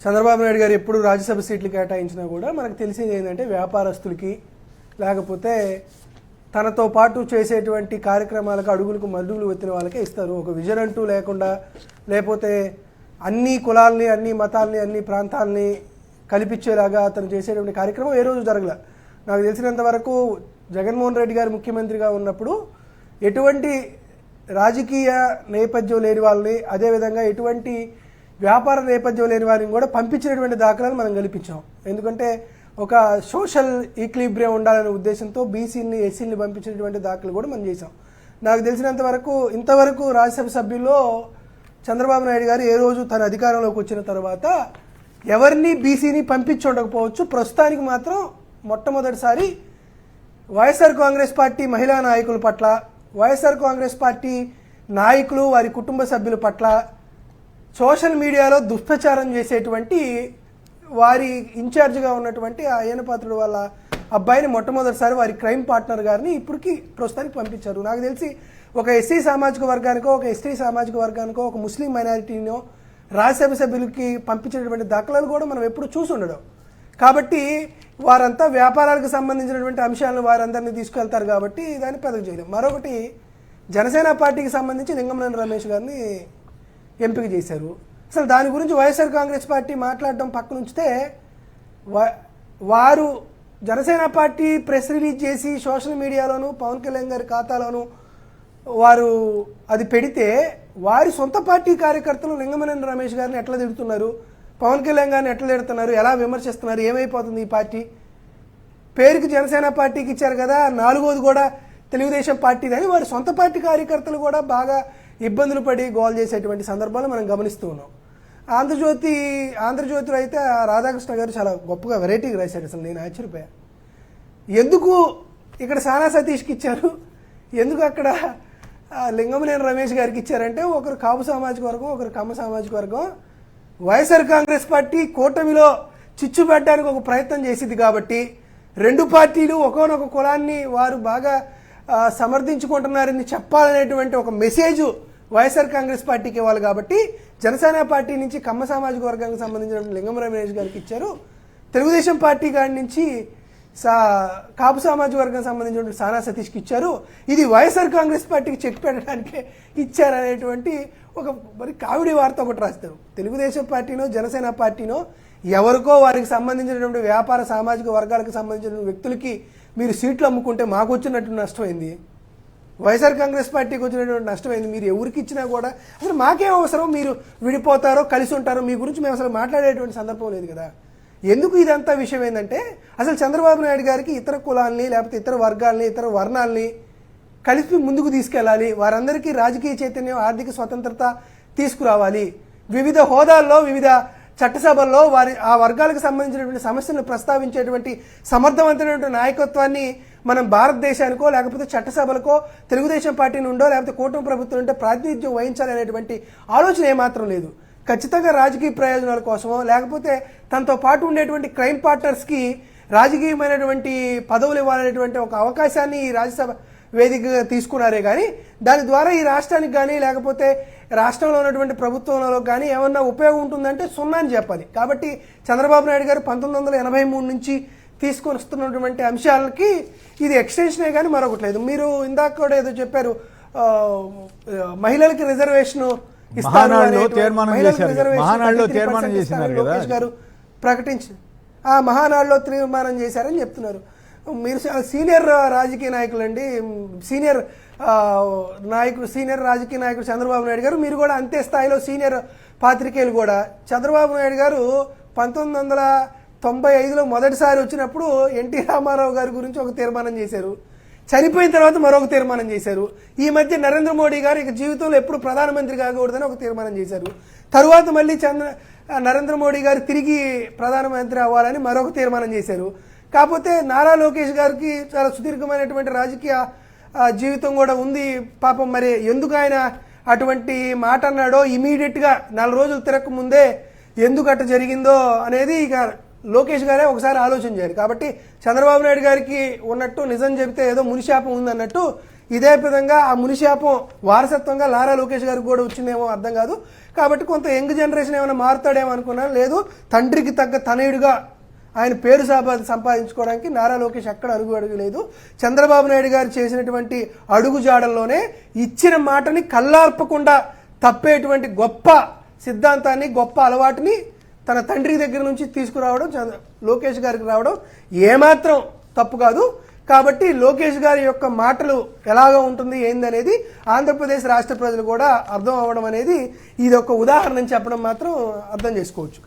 చంద్రబాబు నాయుడు గారు ఎప్పుడు రాజ్యసభ సీట్లు కేటాయించినా కూడా మనకు తెలిసేది ఏంటంటే వ్యాపారస్తులకి లేకపోతే తనతో పాటు చేసేటువంటి కార్యక్రమాలకు అడుగులకు మడుగులు ఎత్తిన వాళ్ళకే ఇస్తారు. ఒక విజన్ అంటూ లేకుండా లేకపోతే అన్ని కులాలని అన్ని మతాలని అన్ని ప్రాంతాలని కల్పించేలాగా అతను చేసేటువంటి కార్యక్రమం ఏ రోజు జరగల. నాకు తెలిసినంత వరకు జగన్మోహన్ రెడ్డి గారు ముఖ్యమంత్రిగా ఉన్నప్పుడు ఎటువంటి రాజకీయ నేపథ్యం లేని వాళ్ళని అదేవిధంగా ఎటువంటి వ్యాపార నేపథ్యం లేని వారిని కూడా పంపించినటువంటి దాఖలాలు మనం కల్పించాం. ఎందుకంటే ఒక సోషల్ ఈక్లిబ్రియం ఉండాలనే ఉద్దేశంతో బీసీని ఎస్సీని పంపించినటువంటి దాఖలు కూడా మనం చేసాం. నాకు తెలిసినంత వరకు ఇంతవరకు రాజ్యసభ సభ్యుల్లో చంద్రబాబు నాయుడు గారు ఏ రోజు తన అధికారంలోకి వచ్చిన తర్వాత ఎవరిని బీసీని పంపించి ఉండకపోవచ్చు. ప్రస్తుతానికి మాత్రం మొట్టమొదటిసారి వైఎస్ఆర్ కాంగ్రెస్ పార్టీ మహిళా నాయకుల పట్ల వైఎస్ఆర్ కాంగ్రెస్ పార్టీ నాయకులు వారి కుటుంబ సభ్యుల పట్ల సోషల్ మీడియాలో దుష్ప్రచారం చేసేటువంటి వారి ఇన్ఛార్జిగా ఉన్నటువంటి ఆ అయ్యనపాత్రుడు వాళ్ళ అబ్బాయిని మొట్టమొదటిసారి వారి క్రైమ్ పార్ట్నర్ గారిని ఇప్పటికీ ప్రస్తుతానికి పంపించారు. నాకు తెలిసి ఒక ఎస్సీ సామాజిక వర్గానికో ఒక ఎస్టీ సామాజిక వర్గానికో ఒక ముస్లిం మైనారిటీనో రాజ్యసభ సభ్యులకి పంపించినటువంటి దాఖలాలు కూడా మనం ఎప్పుడు చూసి ఉండడం. కాబట్టి వారంతా వ్యాపారాలకు సంబంధించినటువంటి అంశాలను వారందరినీ తీసుకెళ్తారు కాబట్టి దాన్ని పెద్దగా చేయలేం. మరొకటి జనసేన పార్టీకి సంబంధించి లింగమనేని రమేష్ గారిని ఎంపిక చేశారు. అసలు దాని గురించి వైఎస్ఆర్ కాంగ్రెస్ పార్టీ మాట్లాడడం పక్కన ఉంచితే వారు జనసేన పార్టీ ప్రెస్ రిలీజ్ చేసి సోషల్ మీడియాలోను పవన్ కళ్యాణ్ గారి ఖాతాలోను వారు అది పెడితే వారి సొంత పార్టీ కార్యకర్తలు లింగమనేని రమేష్ గారిని ఎట్లా తిడుతున్నారు, పవన్ కళ్యాణ్ గారిని ఎట్లా తిడుతున్నారు, ఎలా విమర్శిస్తున్నారు, ఏమైపోతుంది ఈ పార్టీ? పేరుకి జనసేన పార్టీకి ఇచ్చారు కదా, నాలుగోది కూడా తెలుగుదేశం పార్టీదని వారి సొంత పార్టీ కార్యకర్తలు కూడా బాగా ఇబ్బందులు పడి గోల్ చేసేటువంటి సందర్భాలు మనం గమనిస్తూ ఉన్నాం. ఆంధ్రజ్యోతిలో అయితే రాధాకృష్ణ గారు చాలా గొప్పగా వెరైటీగా రాశారు. అసలు నేను ఆశ్చర్యపోయా. ఎందుకు ఇక్కడ సానా సతీష్కి ఇచ్చారు, ఎందుకు అక్కడ లింగమనేని రమేష్ గారికి ఇచ్చారంటే ఒకరు కాపు సామాజిక వర్గం ఒకరు కమ్మ సామాజిక వర్గం వైఎస్ఆర్ కాంగ్రెస్ పార్టీ కూటమిలో చిచ్చు పెట్టడానికి ఒక ప్రయత్నం చేసింది కాబట్టి రెండు పార్టీలు ఒకనొక కులాన్ని వారు బాగా సమర్థించుకుంటున్నారని చెప్పాలనేటువంటి ఒక మెసేజ్ వైఎస్ఆర్ కాంగ్రెస్ పార్టీకి ఇవ్వాలి కాబట్టి జనసేన పార్టీ నుంచి కమ్మ సామాజిక వర్గానికి సంబంధించిన లింగమనేని రమేష్ గారికి ఇచ్చారు. తెలుగుదేశం పార్టీ గారి నుంచి కాపు సామాజిక వర్గానికి సంబంధించిన సానా సతీష్కి ఇచ్చారు. ఇది వైఎస్ఆర్ కాంగ్రెస్ పార్టీకి చెక్ పెట్టడానికే ఇచ్చారనేటువంటి ఒక మరి కామెడీ వార్త ఒకటి రాస్తారు. తెలుగుదేశం పార్టీనో జనసేన పార్టీనో ఎవరికో వారికి సంబంధించినటువంటి వ్యాపార సామాజిక వర్గాలకు సంబంధించిన వ్యక్తులకి మీరు సీట్లు అమ్ముకుంటే మాకు వచ్చినట్టు నష్టమైంది, వైఎస్ఆర్ కాంగ్రెస్ పార్టీకి వచ్చినటువంటి నష్టమైంది. మీరు ఎవరికి ఇచ్చినా కూడా అసలు మాకేం అవసరం, మీరు విడిపోతారో కలిసి ఉంటారో మీ గురించి మేము అసలు మాట్లాడేటువంటి సందర్భం లేదు కదా. ఎందుకు ఇదంతా విషయం ఏంటంటే అసలు చంద్రబాబు నాయుడు గారికి ఇతర కులాల్ని లేకపోతే ఇతర వర్గాల్ని ఇతర వర్ణాలని కలిపి ముందుకు తీసుకెళ్ళాలి, వారందరికీ రాజకీయ చైతన్యం ఆర్థిక స్వతంత్రత తీసుకురావాలి, వివిధ హోదాల్లో వివిధ చట్టసభల్లో ఆ వర్గాలకు సంబంధించినటువంటి సమస్యలను ప్రస్తావించేటువంటి సమర్థవంతమైనటువంటి నాయకత్వాన్ని మనం భారతదేశానికో లేకపోతే చట్టసభలకో తెలుగుదేశం పార్టీ నుండో లేకపోతే కూటమి ప్రభుత్వం నుండో ప్రాతినిధ్యం వహించాలి అనేటువంటి ఆలోచన ఏమాత్రం లేదు. ఖచ్చితంగా రాజకీయ ప్రయోజనాల కోసమో లేకపోతే తనతో పాటు ఉండేటువంటి క్రైమ్ పార్ట్నర్స్కి రాజకీయమైనటువంటి పదవులు ఇవ్వాలనేటువంటి ఒక అవకాశాన్ని ఈ రాజ్యసభ వేదికగా తీసుకున్నారే కానీ దాని ద్వారా ఈ రాష్ట్రానికి కానీ లేకపోతే రాష్ట్రంలో ఉన్నటువంటి ప్రభుత్వంలో కానీ ఏమన్నా ఉపయోగం ఉంటుందంటే సున్నా అని చెప్పాలి. కాబట్టి చంద్రబాబు నాయుడు గారు 1983 నుంచి తీసుకొని వస్తున్నటువంటి అంశాలకి ఇది ఎక్స్టెన్షనే కానీ మరొకటి లేదు. మీరు ఇందాక కూడా ఏదో చెప్పారు, మహిళలకి రిజర్వేషన్ ఇస్తారు గారు ప్రకటించి మహానాడులో తీర్మానం చేశారని చెప్తున్నారు. మీరు సీనియర్ రాజకీయ నాయకులు అండి, సీనియర్ రాజకీయ నాయకుడు చంద్రబాబు నాయుడు గారు, మీరు కూడా అంతే స్థాయిలో సీనియర్ పాత్రికేయులు కూడా. చంద్రబాబు నాయుడు గారు 1995లో మొదటిసారి వచ్చినప్పుడు ఎన్టీ రామారావు గారి గురించి ఒక తీర్మానం చేశారు, చనిపోయిన తర్వాత మరొక తీర్మానం చేశారు. ఈ మధ్య నరేంద్ర మోడీ గారు ఇక జీవితంలో ఎప్పుడు ప్రధానమంత్రి కాకూడదని ఒక తీర్మానం చేశారు. తరువాత మళ్ళీ నరేంద్ర మోడీ గారు తిరిగి ప్రధానమంత్రి అవ్వాలని మరొక తీర్మానం చేశారు. కాకపోతే నారా లోకేష్ గారికి చాలా సుదీర్ఘమైనటువంటి రాజకీయ జీవితం కూడా ఉంది పాపం. మరి ఎందుకు ఆయన అటువంటి మాట అన్నాడో ఇమీడియట్గా 4 రోజులు తిరగక ముందే ఎందుకు అట్ట జరిగిందో అనేది ఇక లోకేష్ గారే ఒకసారి ఆలోచన చేయాలి. కాబట్టి చంద్రబాబు నాయుడు గారికి ఉన్నట్టు నిజం చెబితే ఏదో మునిశాపం ఉందన్నట్టు ఇదే విధంగా ఆ మునిశాపం వారసత్వంగా నారా లోకేష్ గారికి కూడా వచ్చిందేమో అర్థం కాదు. కాబట్టి కొంత యంగ్ జనరేషన్ ఏమైనా మారుతాడేమో అనుకున్నాను. లేదు, తండ్రికి తగ్గ తనయుడిగా ఆయన పేరు సంపాదించుకోవడానికి నారా లోకేష్ ఎక్కడ అడుగు లేదు. చంద్రబాబు నాయుడు గారు చేసినటువంటి అడుగు జాడల్లోనే ఇచ్చిన మాటని కళ్ళార్పకుండా తప్పేటువంటి గొప్ప సిద్ధాంతాన్ని, గొప్ప అలవాటుని తన తండ్రి దగ్గర నుంచి తీసుకురావడం, లోకేష్ గారికి రావడం ఏమాత్రం తప్పు కాదు. కాబట్టి లోకేష్ గారి యొక్క మాటలు ఎలాగ ఉంటుంది ఏందనేది ఆంధ్రప్రదేశ్ రాష్ట్ర ప్రజలు కూడా అర్థం అవ్వడం అనేది ఇది ఒక ఉదాహరణ చెప్పడం మాత్రం అర్థం చేసుకోవచ్చు.